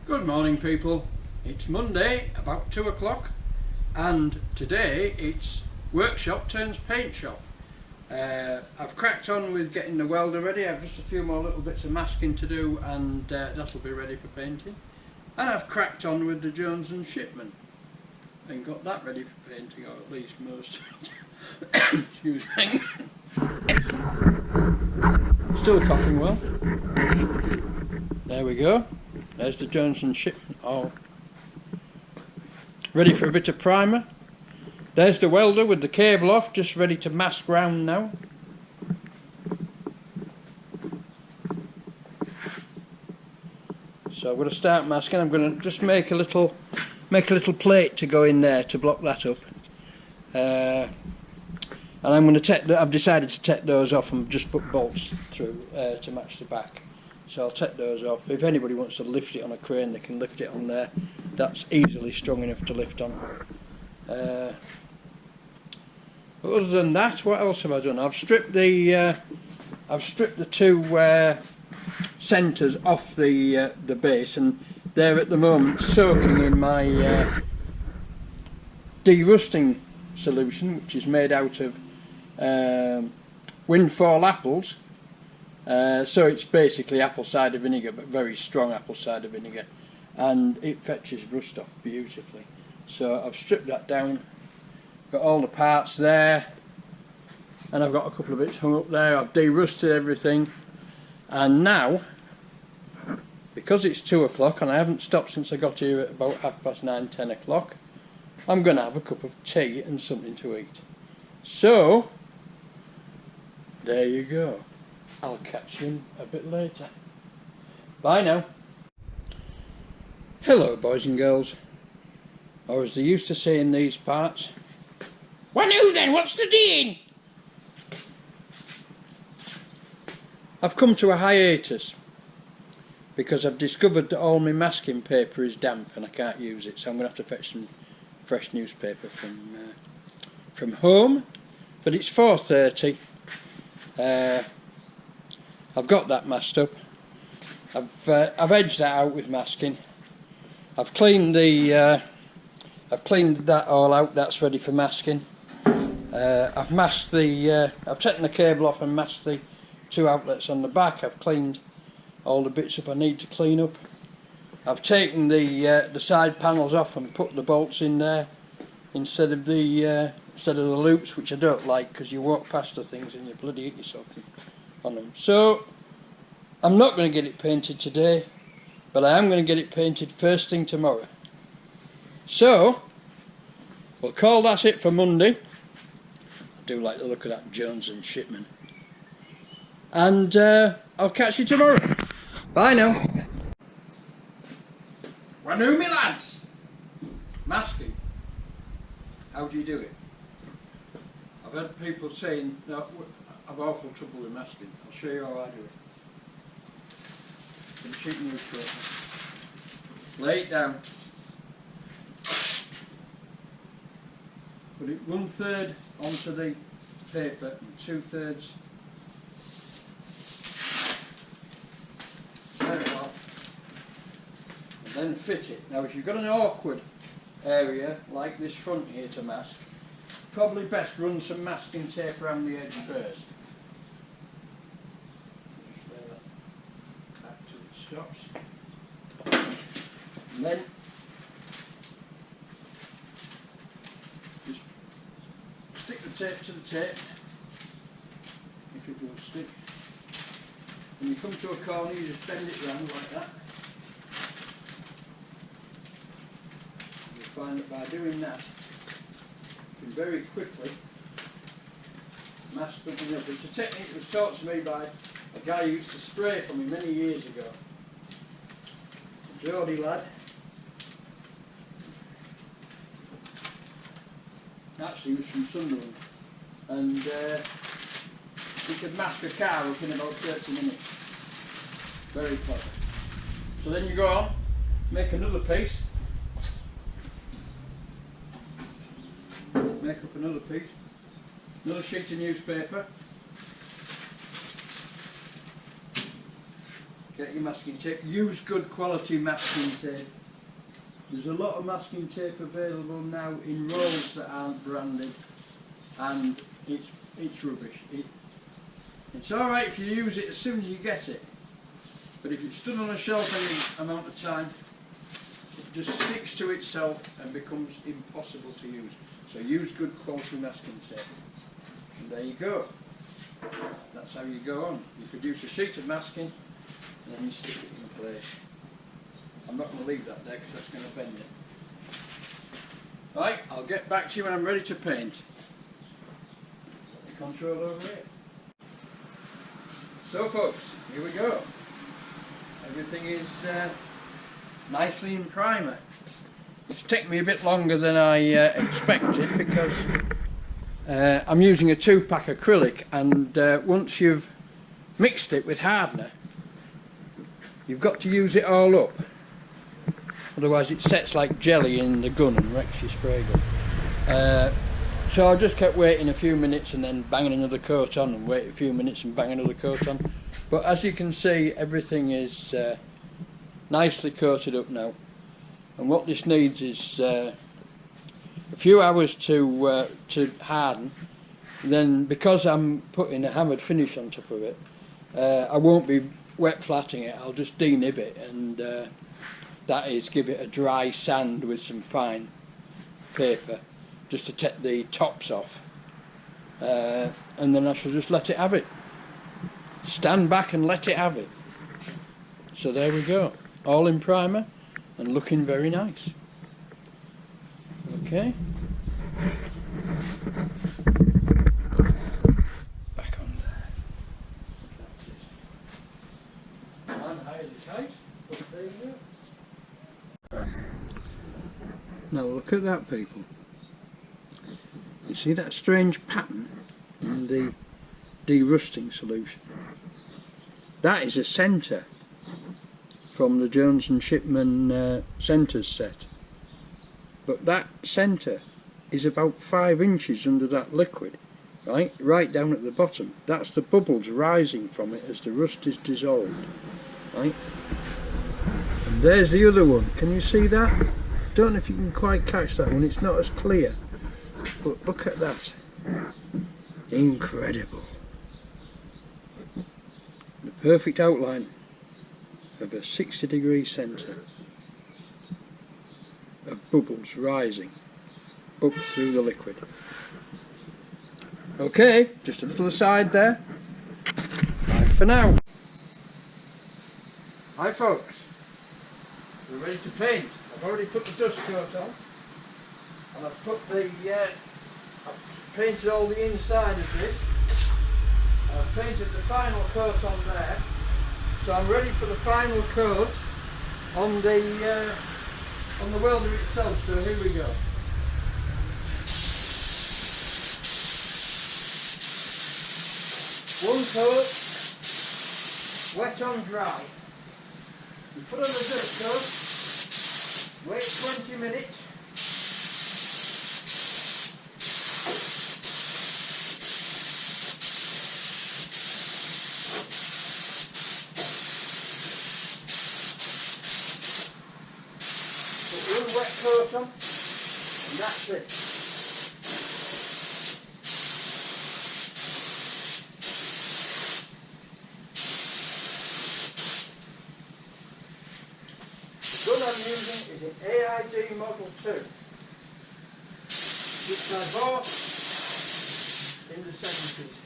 Good morning people, it's Monday about 2 o'clock and today it's workshop turns paint shop. I've cracked on with getting the welder ready. I've just a few more little bits of masking to do and that'll be ready for painting. And I've cracked on with the Jones and Shipman and got that ready for painting, or at least most of it. Excuse me. Still coughing well. There we go. There's the Jones and Shipman all ready for a bit of primer. There's the welder with the cable off, just ready to mask round now. So I'm going to start masking. I'm going to just make a little plate to go in there to block that up. And I'm going to I've decided to take those off and just put bolts through to match the back. So I'll take those off. If anybody wants to lift it on a crane, they can lift it on there. That's easily strong enough to lift on. But other than that, what else have I done? I've stripped the two centres off the base, and they're at the moment soaking in my de-rusting solution, which is made out of windfall apples. So it's basically apple cider vinegar, but very strong apple cider vinegar, and it fetches rust off beautifully. So I've stripped that down, got all the parts there, and I've got a couple of bits hung up there. I've de-rusted everything, and now, because it's 2 o'clock and I haven't stopped since I got here at about 9:30, 10 o'clock, I'm going to have a cup of tea and something to eat. So there you go. I'll catch you a bit later. Bye now. Hello boys and girls, or as they used to say in these parts, "Wanu then, what's the dean?" I've come to a hiatus because I've discovered that all my masking paper is damp and I can't use it, so I'm going to have to fetch some fresh newspaper from home. But it's 4:30. I've got that masked up. I've edged that out with masking. I've cleaned that all out. That's ready for masking. I've masked I've taken the cable off and masked the two outlets on the back. I've cleaned all the bits up I need to clean up. I've taken the side panels off and put the bolts in there instead of the loops, which I don't like because you walk past the things and you bloody hit yourself on them. So I'm not going to get it painted today, but I am going to get it painted first thing tomorrow. So we'll call that it for Monday. I do like the look of that Jones and Shipman, and I'll catch you tomorrow. Bye now. Wanu me lads. Masking. How do you do it? I've heard people saying that I've awful trouble with masking. I'll show you how I do it. Some sheet newspaper. Lay it down. Put it 1/3 onto the paper and 2/3 tear it off, and then fit it. Now if you've got an awkward area like this front here to mask, probably best run some masking tape around the edge first. Just lay that back till it stops. And then just stick the tape to the tape, if it will stick. When you come to a corner, you just bend it round like that. You'll find that by doing that, you can very quickly mask something up. It's a technique that was taught to me by a guy who used to spray for me many years ago. A Geordie lad. Actually, he was from Sunderland, and he could mask a car up in about 30 minutes. Very clever. So then you go on, make another piece. Make up another piece. Another sheet of newspaper. get your masking tape. Use good quality masking tape. There's a lot of masking tape available now in rolls that aren't branded, and it's rubbish. It's alright if you use it as soon as you get it, but if it's stood on a shelf any amount of time, it just sticks to itself and becomes impossible to use. So use good quality masking tape. And there you go. That's how you go on. You produce a sheet of masking and then you stick it in place. I'm not going to leave that there because that's going to bend it. Right, I'll get back to you when I'm ready to paint. The control over here. So folks, here we go. Everything is nicely in primer. It's taken me a bit longer than I expected because I'm using a 2-pack acrylic, and once you've mixed it with hardener, you've got to use it all up. Otherwise it sets like jelly in the gun and wrecks your spray gun. So I just kept waiting a few minutes and then banging another coat on, and wait a few minutes and bang another coat on. But as you can see, everything is nicely coated up now. And what this needs is a few hours to harden. Then, because I'm putting a hammered finish on top of it, I won't be wet flatting it. I'll just denib it, and that is give it a dry sand with some fine paper, just to take the tops off. And then I shall just let it have it. Stand back and let it have it. So there we go, all in primer and looking very nice. Okay. Back on there. And highly tight, but there you go. Now look at that, people. You see that strange pattern in the de-rusting solution? That is a centre from the Jones and Shipman centres set. But that centre is about 5 inches under that liquid, right down at the bottom. That's the bubbles rising from it as the rust is dissolved, right? And there's the other one. Can you see that? Don't know if you can quite catch that one. It's not as clear, but look at that. Incredible. The perfect outline of a 60-degree centre of bubbles rising up through the liquid. Okay, just a little aside there. Bye for now. Hi folks, we're ready to paint. I've already put the dust coat on, and I've put the I've painted all the inside of this. I've painted the final coat on there, so I'm ready for the final coat on the welder itself. So here we go. One coat, wet on dry. You put on the dirt coat, wait 20 minutes. Put one wet coat on, and that's it. The gun I'm using is an AID Model 2, which I bought in the 70s.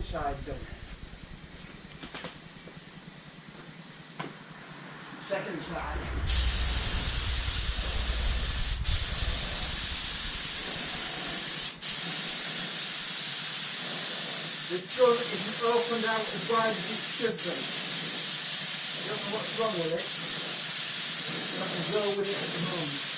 inside done. Second side. This gun isn't opened out as wide as it should be. I don't know what's wrong with it. I can go with it at the moment.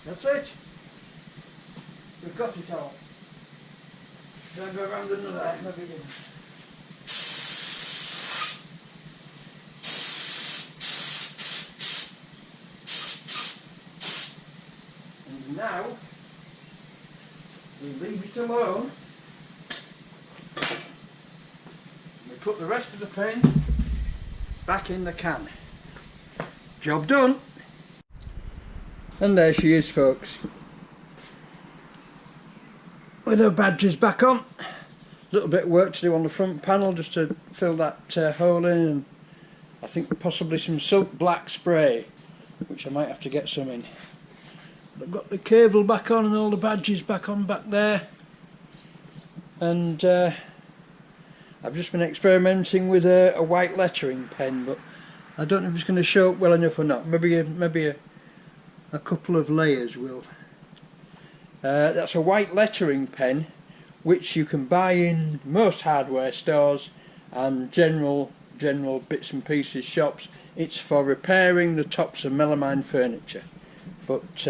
That's it. We've got it all. Then go around another end of it. And now we leave it alone. We put the rest of the paint back in the can. Job done. And there she is, folks, with her badges back on. A little bit of work to do on the front panel just to fill that hole in, and I think possibly some silk black spray, which I might have to get some in. But I've got the cable back on and all the badges back on back there, and I've just been experimenting with a white lettering pen, but I don't know if it's going to show up well enough or not. Maybe a couple of layers will. That's a white lettering pen which you can buy in most hardware stores and general bits and pieces shops. It's for repairing the tops of melamine furniture, but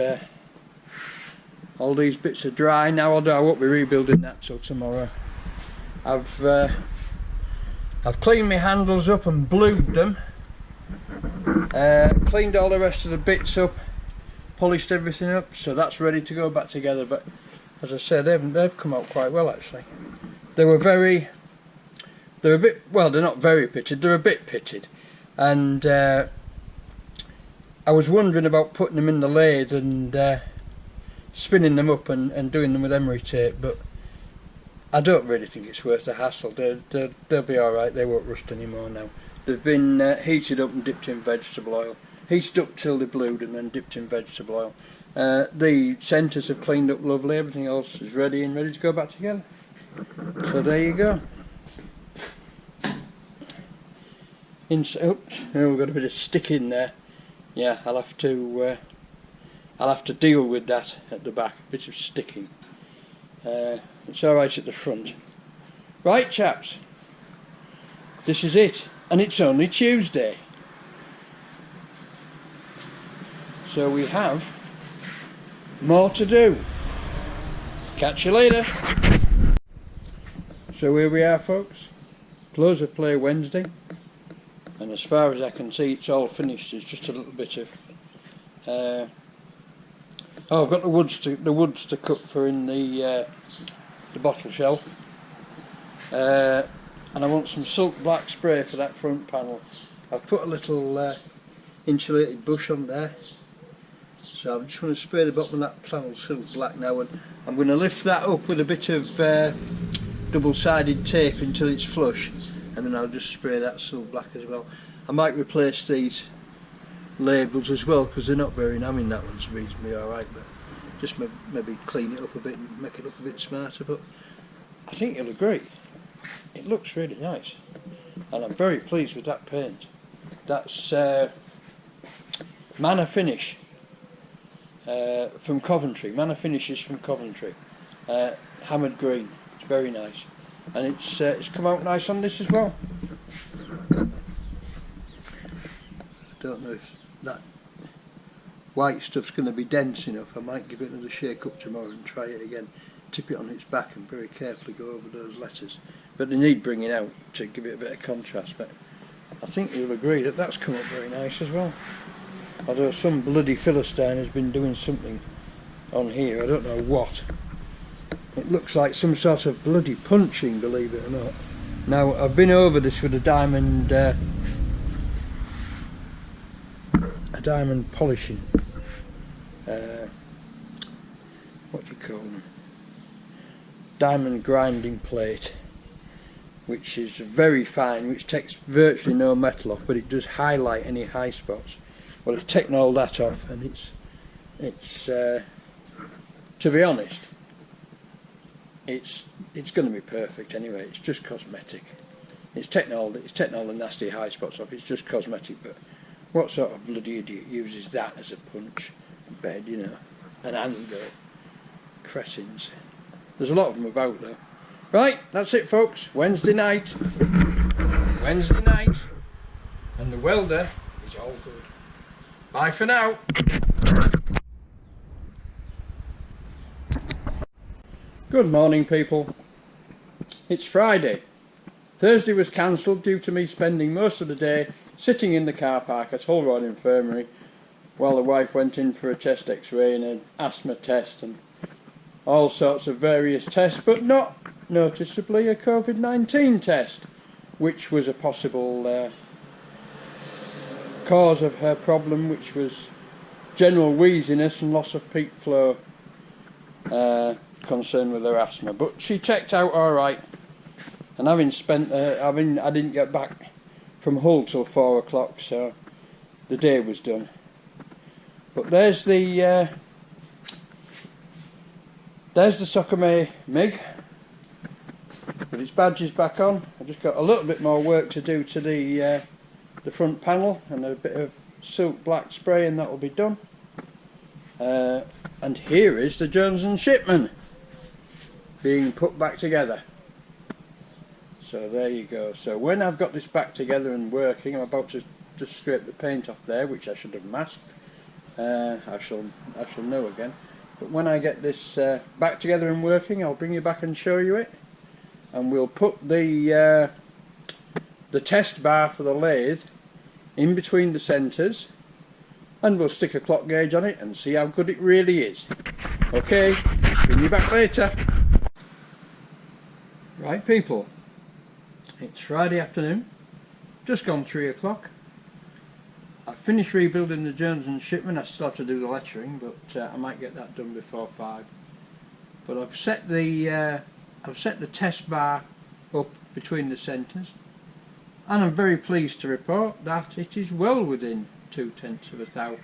all these bits are dry now, although I won't be rebuilding that till tomorrow. I've cleaned my handles up and blued them, cleaned all the rest of the bits up, polished everything up, so that's ready to go back together. But as I said, they've come out quite well actually. They're a bit, well, they're not very pitted, they're a bit pitted, and I was wondering about putting them in the lathe and spinning them up and doing them with emery tape, but I don't really think it's worth the hassle. They'll be alright, they won't rust anymore now. They've been heated up and dipped in vegetable oil. Heated up till they're blued and then dipped in vegetable oil. The centres have cleaned up lovely, everything else is ready to go back together. So there you go. Oops, oh, we've got a bit of stick in there. Yeah, I'll have to deal with that at the back, a bit of sticking. It's alright at the front. Right chaps, this is it, and it's only Tuesday. So we have more to do. Catch you later. So here we are, folks. Close of play Wednesday, and as far as I can see it's all finished. There's just a little bit of oh, I've got the woods to cut for in the bottle shell, and I want some silk black spray for that front panel. I've put a little insulated bush on there, so I'm just going to spray the bottom of that panel silk black now, and I'm going to lift that up with a bit of double-sided tape until it's flush, and then I'll just spray that silk black as well. I might replace these labels as well because they're not very, I mean that one's reasonably alright, but just maybe clean it up a bit and make it look a bit smarter. But I think you'll agree, it looks really nice, and I'm very pleased with that paint. That's Manor Finish from Coventry. Manor Finishes from Coventry, hammered green. It's very nice, and it's come out nice on this as well. I don't know if that white stuff's going to be dense enough. I might give it another shake up tomorrow and try it again, tip it on its back and very carefully go over those letters, but they need bringing out to give it a bit of contrast. But I think you'll agree that that's come up very nice as well, although some bloody Philistine has been doing something on here, I don't know what. It looks like some sort of bloody punching, believe it or not. Now I've been over this with a diamond polishing, what do you call them, diamond grinding plate, which is very fine, which takes virtually no metal off, but it does highlight any high spots. Well, it's taken all that off, and it's to be honest, it's going to be perfect anyway. It's just cosmetic. It's taken all the nasty high spots off. It's just cosmetic. But what sort of bloody idiot uses that as a punch bed, you know? An anvil, cretins. There's a lot of them about though. Right, that's it, folks. Wednesday night, and the welder is all good. Bye for now. Good morning, people. It's Friday. Thursday was cancelled due to me spending most of the day sitting in the car park at Hull Road Infirmary while the wife went in for a chest x-ray and an asthma test and all sorts of various tests, but not noticeably a COVID-19 test, which was a possible cause of her problem, which was general wheeziness and loss of peak flow, concerned with her asthma. But she checked out all right, and having spent I didn't get back from Hull till 4 o'clock, so the day was done. But there's the Socome MiG with its badges back on. I've just got a little bit more work to do to the front panel and a bit of silk black spray, and that will be done. And here is the Jones and Shipman being put back together. So there you go. So when I've got this back together and working, I'm about to just scrape the paint off there, which I should have masked. I shall know again. But when I get this back together and working, I'll bring you back and show you it. And we'll put the test bar for the lathe in between the centres, and we'll stick a clock gauge on it and see how good it really is. Okay, bring you back later. Right, people, it's Friday afternoon, just gone 3 o'clock. I've finished rebuilding the Jones and Shipman. I still have to do the lettering, but I might get that done before 5. But I've set the test bar up between the centres, and I'm very pleased to report that it is well within 0.2 of a thou.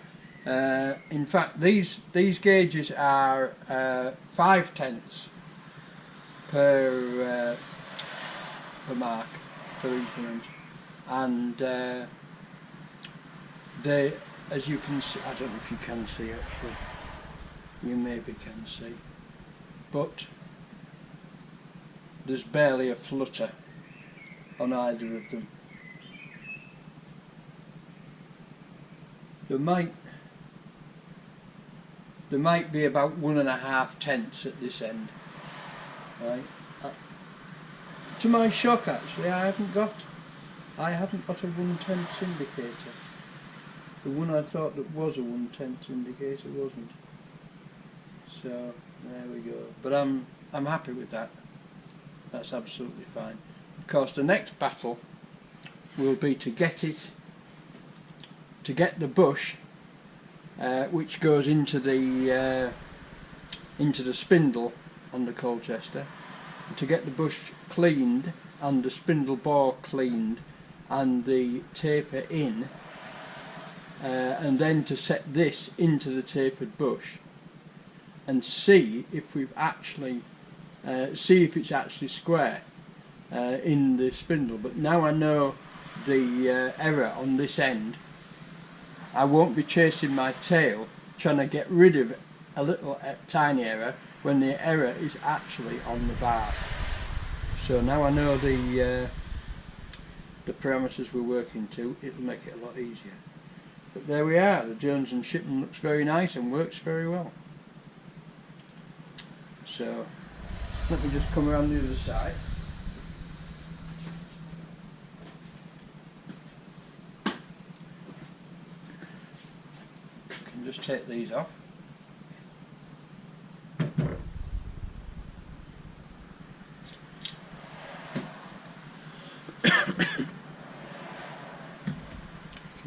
In fact, these gauges are 0.5 per mark, per increment, and they, as you can see, I don't know if you can see actually, you maybe can see, but there's barely a flutter on either of them. there might be about 1.5 tenths at this end. Right. To my shock, actually, I haven't got a 1/10 indicator. The one I thought that was a 1/10 indicator wasn't. So there we go. But I'm happy with that. That's absolutely fine. Of course, the next battle will be to get the bush, which goes into the spindle on the Colchester, to get the bush cleaned and the spindle bore cleaned and the taper in, and then to set this into the tapered bush and see if we've actually if it's actually square in the spindle. But now I know the error on this end, I won't be chasing my tail trying to get rid of a little tiny error when the error is actually on the bar. So now I know the parameters we're working to, it'll make it a lot easier. But there we are, the Jones and Shipman looks very nice and works very well. So let me just come around the other side. I can just take these off.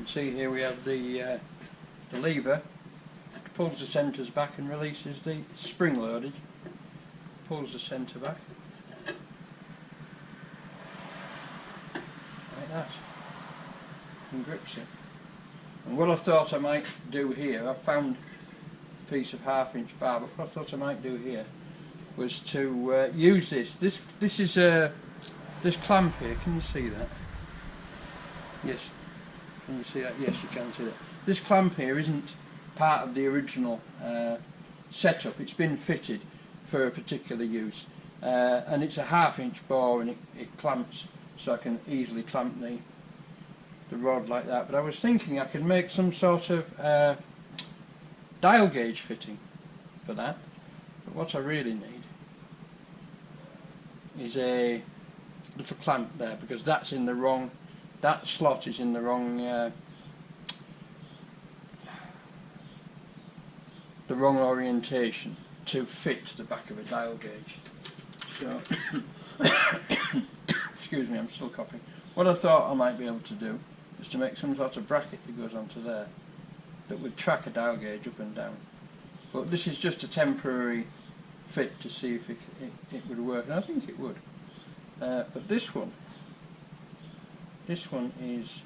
See, here we have the lever that pulls the centres back and releases the spring loaded, pulls the centre back like that and grips it. And what I thought I might do here, I found a piece of 1/2 inch bar, but what I thought I might do here was to use this is this clamp here. Can you see that? Yes. Can you see that? Yes, you can see that. This clamp here isn't part of the original setup. It's been fitted for a particular use, and it's a 1/2 inch bore, and it clamps, so I can easily clamp the rod like that. But I was thinking I could make some sort of dial gauge fitting for that. But what I really need is a little clamp there, because that's in the wrong. That slot is in the wrong orientation to fit the back of a dial gauge. So, excuse me, I'm still coughing. What I thought I might be able to do is to make some sort of bracket that goes onto there that would track a dial gauge up and down. But this is just a temporary fit to see if it would work, and I think it would. But this one is,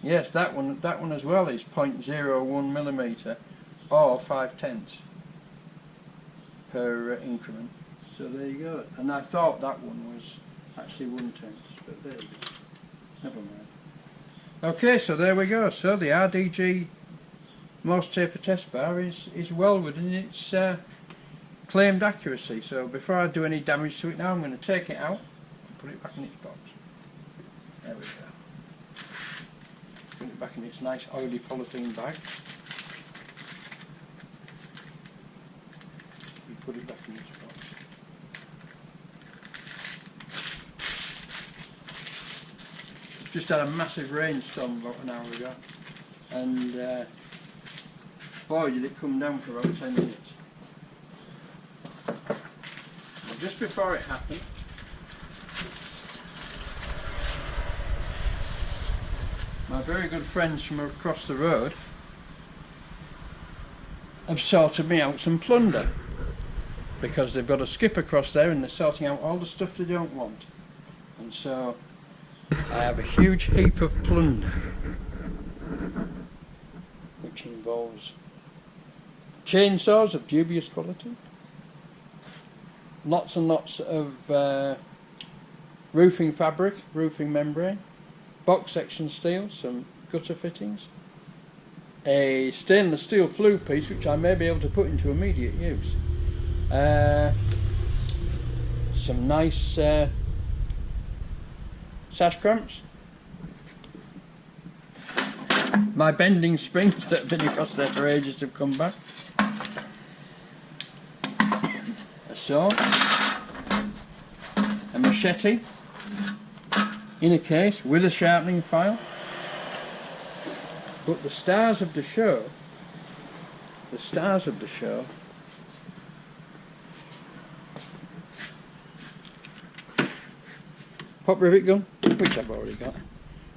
yes, that one as well is 0.01 millimetre or 5/10 per increment. So there you go. And I thought that one was actually 1/10, but there you go. Never mind. Okay, so there we go. So the RDG Morse taper test bar is well within its claimed accuracy. So before I do any damage to it now, I'm going to take it out and put it back in its box. There we go. Put it back in its nice oily polythene bag. And put it back in its box. We've just had a massive rainstorm about an hour ago, and boy did it come down for about 10 minutes. And just before it happened, my very good friends from across the road have sorted me out some plunder, because they've got a skip across there and they're sorting out all the stuff they don't want. And so I have a huge heap of plunder, which involves chainsaws of dubious quality, lots and lots of roofing fabric, roofing membrane, box section steel, some gutter fittings, a stainless steel flue piece which I may be able to put into immediate use, some nice sash cramps, My bending springs that have been across there for ages have come back. A saw. A machete. In a case with a sharpening file. But the stars of the show, pop rivet gun, which I've already got,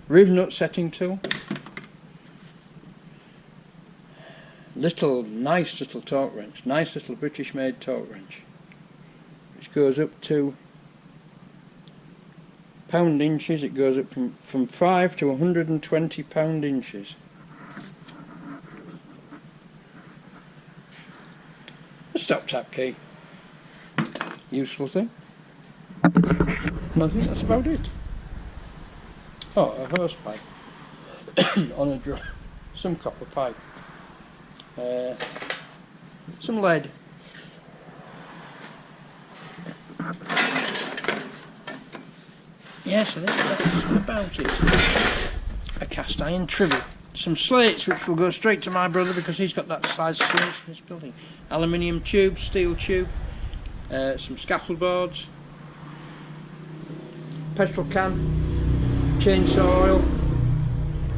riv nut setting tool, nice little torque wrench, nice little British made torque wrench, which goes up to pound inches. It goes up from 5 to 120 pound inches. A stop tap key, useful thing. And I think that's about it. Oh, a hose pipe on a drum, some copper pipe, some lead. Yes, I think that's about it. A cast iron trivet, some slates which will go straight to my brother because he's got that size slates in his building. Aluminium tube, steel tube, some scaffold boards, petrol can, chainsaw oil,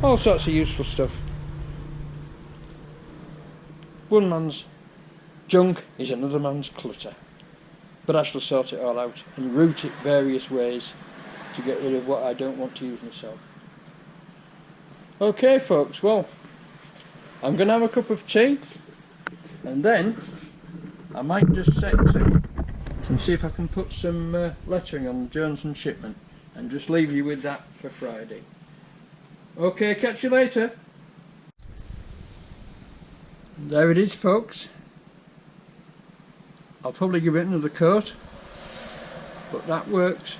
all sorts of useful stuff. One man's junk is another man's clutter, but I shall sort it all out and route it various ways to get rid of what I don't want to use myself. Okay folks, well, I'm going to have a cup of tea and then I might just set to and see if I can put some lettering on the Jones and Shipman and just leave you with that for Friday. Okay, catch you later. There it is folks. I'll probably give it another coat, but that works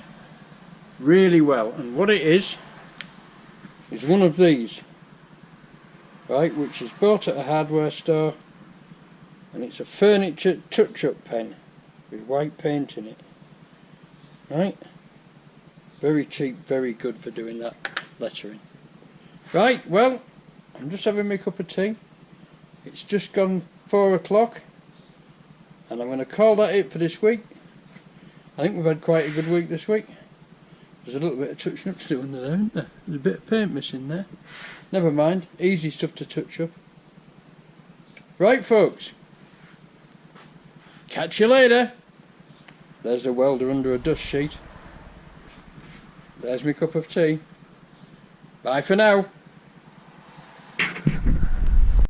really well. And what it is one of these, right, which is bought at a hardware store, and it's a furniture touch-up pen with white paint in it, right? Very cheap, very good for doing that lettering. Right, well, I'm just having my cup of tea. It's just gone 4 o'clock and I'm going to call that it for this week. I think we've had quite a good week this week. There's a little bit of touching up to do under there, isn't there? There's a bit of paint missing there. Never mind, easy stuff to touch up. Right folks, catch you later. There's the welder under a dust sheet. There's my cup of tea. Bye for now.